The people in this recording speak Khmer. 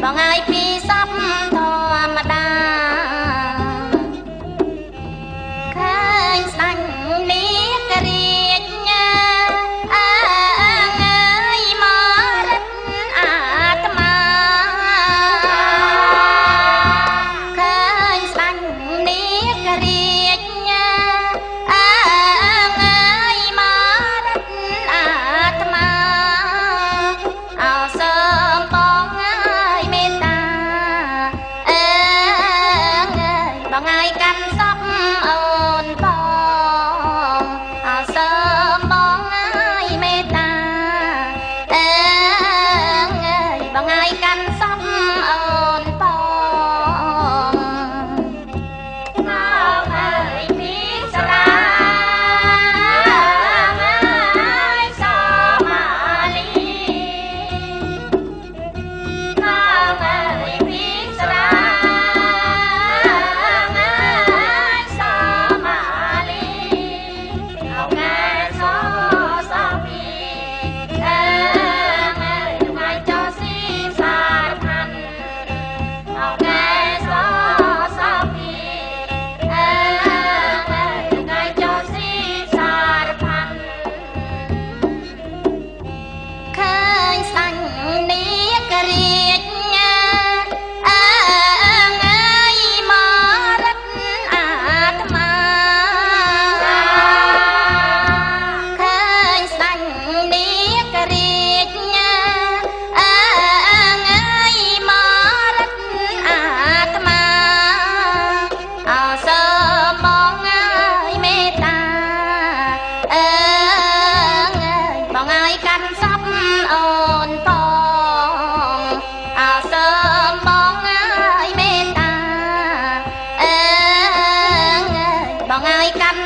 បងអើយពីសពធម្មតាឃើញស្ដាញ់នេះករាជអើយមរិទ្ធអាត្មាឃើញស្ដាញ់នេះករាជអើយមរិទ្ធអាត្មាអោសើមបងអើយមេត្តាបងអើយកាន់សពអូនបងអោសើមបងអើយមេត្តាបងអើយកាន់សពអូនបងមកអើយពីស្រាអើយសមាលីមកអើយពីស្រាអើយសមាលីអោកែសសពីថ្ងៃចោស៊ីសារផាន់អោកែសសពីថ្ងៃចោស៊ីសារផាន់ឃើញស្ដាញ់នេះករាជអើយមរិទ្ធអាត្មាឃើញស្ដាញ់នេះករាជអើយមរិទ្ធអាត្មាអោសើមបងអើយមេត្តាបងអើយកាន់សពអូនបងអោសើមបងអើយមេត្តាបងអើយកាន់